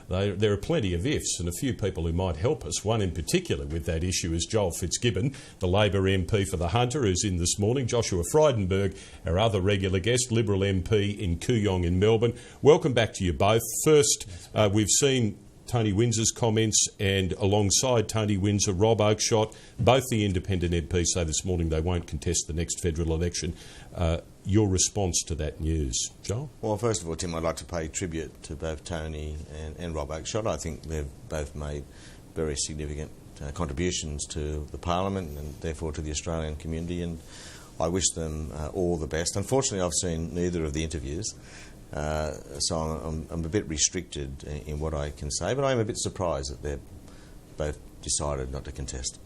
there are plenty of ifs and a few people who might help us. One in particular with that issue is Joel Fitzgibbon, the Labor MP for the Hunter, who's in this morning. Joshua Frydenberg, our other regular guest, Liberal MP in Kooyong in Melbourne. Welcome back to you both. First, we've seen Tony Windsor's comments, and alongside Tony Windsor, Rob Oakeshott, both the independent MPs say this morning they won't contest the next federal election. Your response to that news, Joel? Well, first of all, Tim, I'd like to pay tribute to both Tony and Rob Oakeshott. I think they've both made very significant contributions to the Parliament and therefore to the Australian community, and I wish them all the best. Unfortunately, I've seen neither of the interviews, so I'm a bit restricted in what I can say, but I'm a bit surprised that they've both decided not to contest.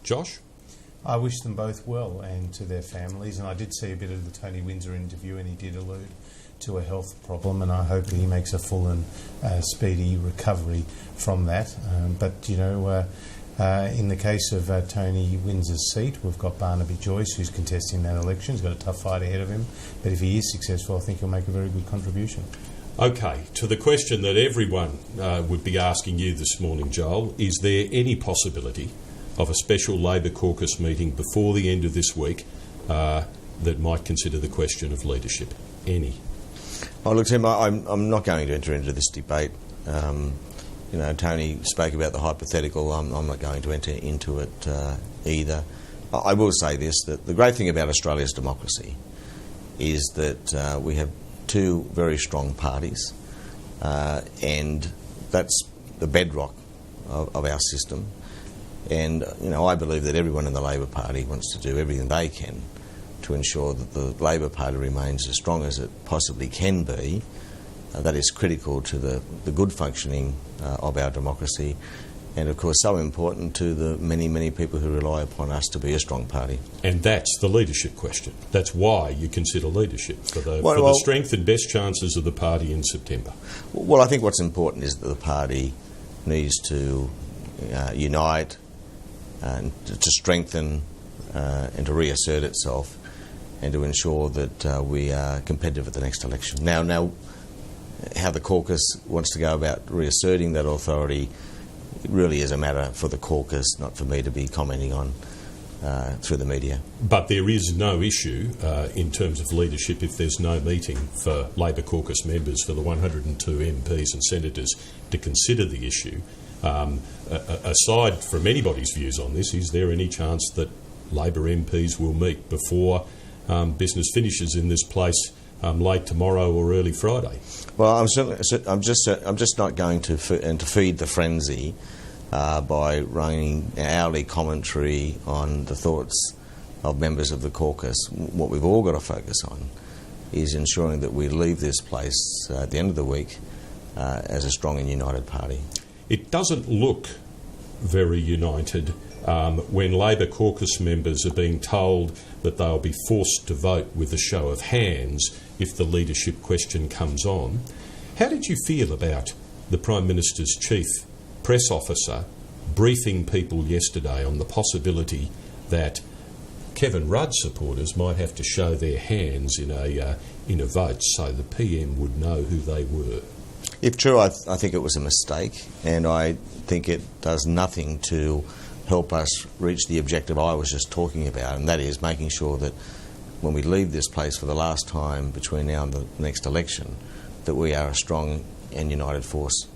Josh? I wish them both well and to their families, and I did see a bit of the Tony Windsor interview and he did allude to a health problem, and I hope he makes a full and speedy recovery from that. But, you know, in the case of Tony Windsor's seat, we've got Barnaby Joyce, who's contesting that election. He's got a tough fight ahead of him, but if he is successful, I think he'll make a very good contribution. OK, to the question that everyone would be asking you this morning, Joel, is there any possibility of a special Labor caucus meeting before the end of this week that might consider the question of leadership? Any? Oh, look, Tim, I'm not going to enter into this debate. You know, Tony spoke about the hypothetical. I'm not going to enter into it either. I will say this, that the great thing about Australia's democracy is that we have two very strong parties, and that's the bedrock of our system. And, you know, I believe that everyone in the Labor Party wants to do everything they can to ensure that the Labor Party remains as strong as it possibly can be. That is critical to the good functioning of our democracy, and of course so important to the many, many people who rely upon us to be a strong party. And that's the leadership question. That's why you consider leadership, for the strength and best chances of the party in September. Well, I think what's important is that the party needs to unite and to strengthen and to reassert itself and to ensure that we are competitive at the next election. Now, how the caucus wants to go about reasserting that authority really is a matter for the caucus, not for me to be commenting on through the media. But there is no issue in terms of leadership if there's no meeting for Labor caucus members, for the 102 MPs and senators to consider the issue. Aside from anybody's views on this, is there any chance that Labor MPs will meet before business finishes in this place late tomorrow or early Friday? Well, I'm just not going to feed the frenzy by running hourly commentary on the thoughts of members of the caucus. What we've all got to focus on is ensuring that we leave this place at the end of the week as a strong and united party. It doesn't look very united when Labor caucus members are being told that they'll be forced to vote with a show of hands if the leadership question comes on. How did you feel about the Prime Minister's chief press officer briefing people yesterday on the possibility that Kevin Rudd supporters might have to show their hands in a vote so the PM would know who they were? If true, I think it was a mistake, and I think it does nothing to help us reach the objective I was just talking about, and that is making sure that when we leave this place for the last time between now and the next election, that we are a strong and united force.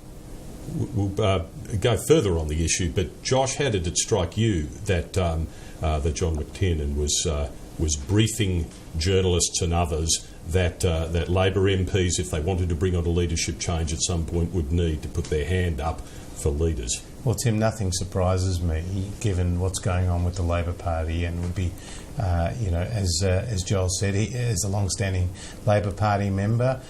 We'll go further on the issue, but Josh, how did it strike you that John McTiernan was briefing journalists and others that Labor MPs, if they wanted to bring on a leadership change at some point, would need to put their hand up for leaders? Well, Tim, nothing surprises me given what's going on with the Labor Party, and would be, as Joel said, he is a long-standing Labor Party member.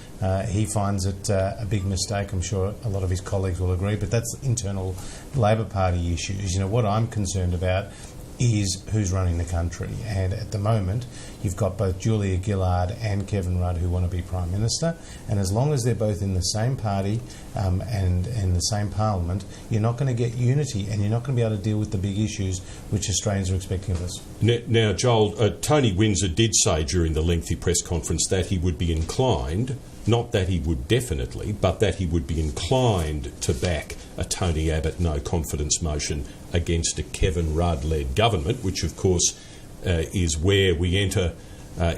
He finds it a big mistake. I'm sure a lot of his colleagues will agree, but that's internal Labor Party issues. You know, what I'm concerned about is who's running the country, and at the moment you've got both Julia Gillard and Kevin Rudd who want to be Prime Minister, and as long as they're both in the same party and in the same parliament, you're not going to get unity, and you're not going to be able to deal with the big issues which Australians are expecting of us. Now, Joel, Tony Windsor did say during the lengthy press conference that he would be inclined, not that he would definitely, but that he would be inclined to back a Tony Abbott no-confidence motion against a Kevin Rudd-led government, which, of course, is where we enter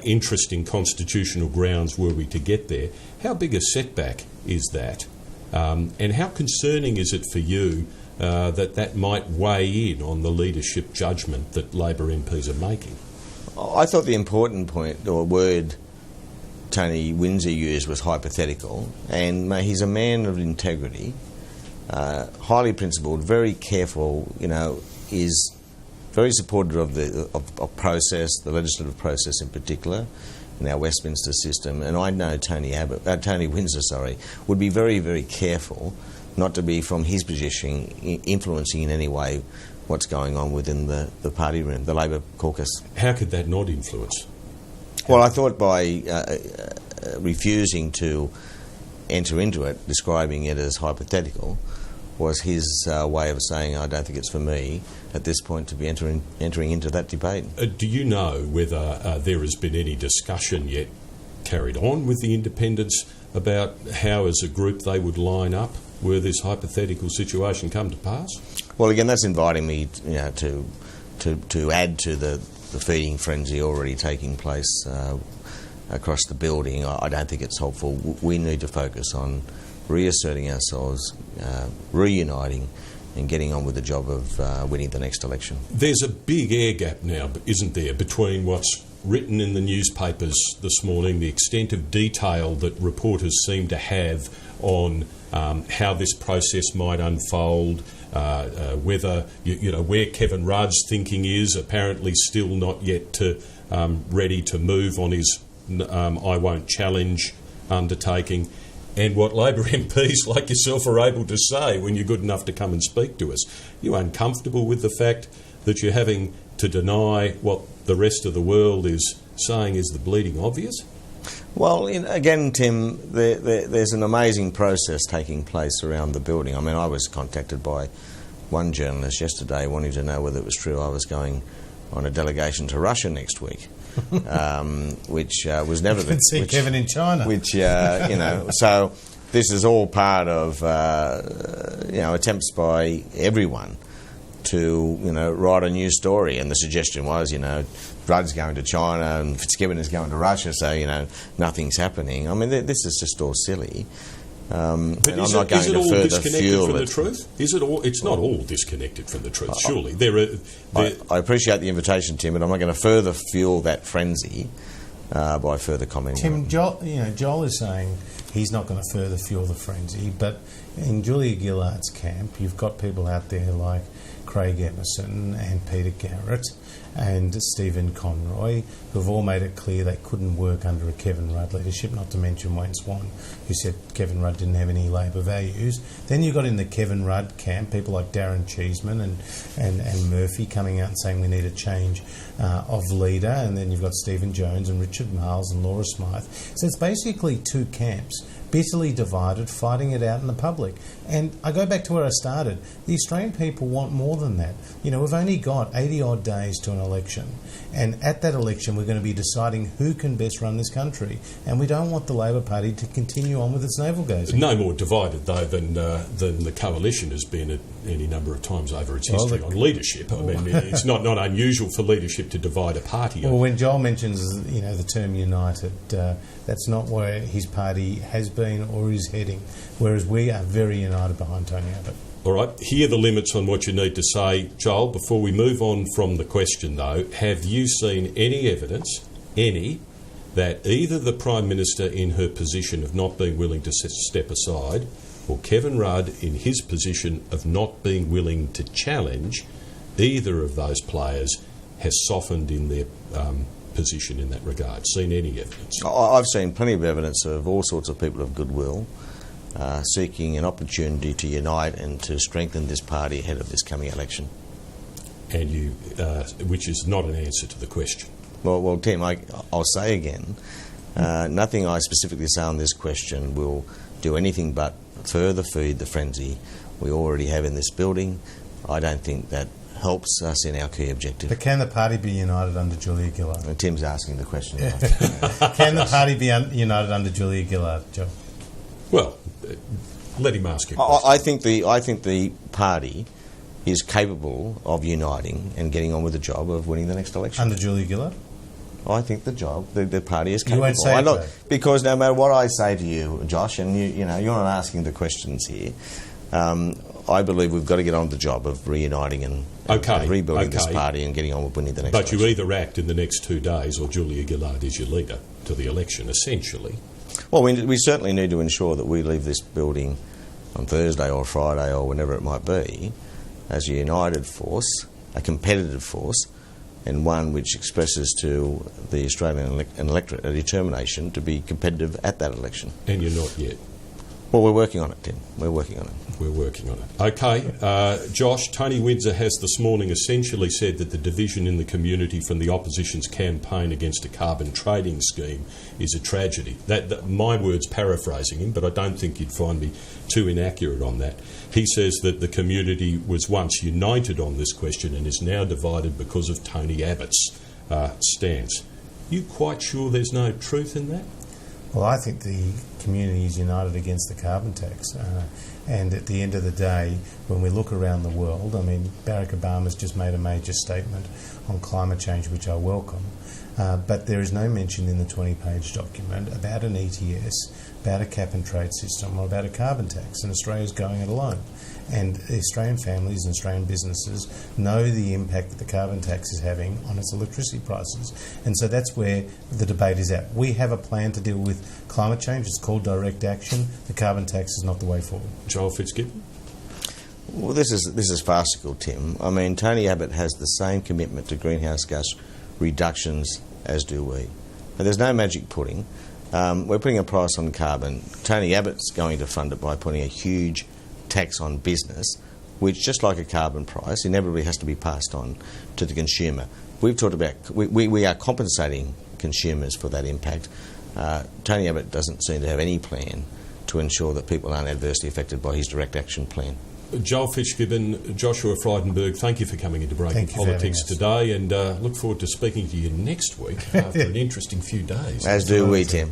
interesting constitutional grounds were we to get there. How big a setback is that? And how concerning is it for you that might weigh in on the leadership judgment that Labor MPs are making? I thought the important point, or word Tony Windsor used, was hypothetical, and he's a man of integrity, highly principled, very careful, is very supportive of process, the legislative process in particular, in our Westminster system. And I know Tony Windsor, would be very, very careful not to be, from his position, influencing in any way what's going on within the party room, the Labor caucus. How could that not influence? Well, I thought by refusing to enter into it, describing it as hypothetical, was his way of saying, I don't think it's for me at this point to be entering into that debate. Do you know whether there has been any discussion yet carried on with the independents about how, as a group, they would line up were this hypothetical situation come to pass? Well, again, that's inviting me to add to the feeding frenzy already taking place across the building. I don't think it's helpful. We need to focus on reasserting ourselves, reuniting, and getting on with the job of winning the next election. There's a big air gap now, isn't there, between what's written in the newspapers this morning, the extent of detail that reporters seem to have on how this process might unfold, whether, where Kevin Rudd's thinking is, apparently still not yet ready to move on his I won't challenge undertaking, and what Labor MPs like yourself are able to say when you're good enough to come and speak to us. You uncomfortable with the fact that you're having to deny what the rest of the world is saying is the bleeding obvious? Well, again, Tim, there's an amazing process taking place around the building. I mean, I was contacted by one journalist yesterday wanting to know whether it was true I was going on a delegation to Russia next week, which was never the... See Kevin in China. Which, so this is all part of, attempts by everyone to, write a news story. And the suggestion was, Rudd's going to China and Fitzgibbon is going to Russia, so, nothing's happening. I mean, this is just all silly. But I'm is not it all further disconnected fuel from it. The truth? Is it all? It's not all disconnected from the truth, surely. I appreciate the invitation, Tim, but I'm not going to further fuel that frenzy by further commenting. Tim, Joel is saying he's not going to further fuel the frenzy, but in Julia Gillard's camp, you've got people out there like Craig Emerson and Peter Garrett and Stephen Conroy, who have all made it clear they couldn't work under a Kevin Rudd leadership, not to mention Wayne Swan, who said Kevin Rudd didn't have any Labor values. Then you've got in the Kevin Rudd camp people like Darren Cheeseman and Murphy coming out and saying we need a change of leader, and then you've got Stephen Jones and Richard Marles and Laura Smythe. So it's basically two camps, bitterly divided, fighting it out in the public. And I go back to where I started. The Australian people want more than that. We've only got 80-odd days to an election. And at that election, we're going to be deciding who can best run this country. And we don't want the Labor Party to continue on with its navel-gazing. No more divided, though, than the coalition has been at any number of times over its history on leadership. I mean, it's not unusual for leadership to divide a party. Well, when Joel mentions, the term united, that's not where his party has been or is heading, whereas we are very united behind Tony Abbott. All right, here are the limits on what you need to say. Joel, before we move on from the question, though, have you seen any evidence, that either the Prime Minister in her position of not being willing to step aside, or Kevin Rudd in his position of not being willing to challenge, either of those players has softened in their position in that regard? Seen any evidence? I've seen plenty of evidence of all sorts of people of goodwill seeking an opportunity to unite and to strengthen this party ahead of this coming election. And which is not an answer to the question. Well, Tim, I'll say again, nothing I specifically say on this question will do anything but further feed the frenzy we already have in this building. I don't think that helps us in our key objective. But can the party be united under Julia Gillard? Tim's asking the question. Can the party be united under Julia Gillard, Joe? Well, let him ask you. I think the party is capable of uniting and getting on with the job of winning the next election. Under Julia Gillard? I think the party is capable. You won't say it, because no matter what I say to you, Josh, and you're not asking the questions here, I believe we've got to get on with the job of reuniting and rebuilding this party and getting on with winning the next election. But you either act in the next 2 days or Julia Gillard is your leader to the election, essentially. Well, we certainly need to ensure that we leave this building on Thursday or Friday or whenever it might be as a united force, a competitive force, and one which expresses to the Australian electorate a determination to be competitive at that election. And you're not yet. Well, we're working on it, Tim. We're working on it. We're working on it. OK, Josh, Tony Windsor has this morning essentially said that the division in the community from the opposition's campaign against a carbon trading scheme is a tragedy. My words paraphrasing him, but I don't think you'd find me too inaccurate on that. He says that the community was once united on this question and is now divided because of Tony Abbott's stance. You quite sure there's no truth in that? Well, I think the community is united against the carbon tax. And at the end of the day, when we look around the world, I mean, Barack Obama's just made a major statement on climate change, which I welcome. But there is no mention in the 20-page document about an ETS, about a cap-and-trade system, or about a carbon tax, and Australia's going it alone. And Australian families and Australian businesses know the impact that the carbon tax is having on its electricity prices. And so that's where the debate is at. We have a plan to deal with climate change. It's called direct action. The carbon tax is not the way forward. Joel Fitzgibbon? Well, this is farcical, Tim. I mean, Tony Abbott has the same commitment to greenhouse gas reductions as do we. But there's no magic pudding. We're putting a price on carbon. Tony Abbott's going to fund it by putting a huge tax on business, which, just like a carbon price, inevitably has to be passed on to the consumer. We've talked about we are compensating consumers for that impact. Tony Abbott doesn't seem to have any plan to ensure that people aren't adversely affected by his direct action plan. Joel Fitzgibbon, Joshua Frydenberg, thank you for coming into Breaking Politics today, and look forward to speaking to you next week after an interesting few days. As do we, Tim.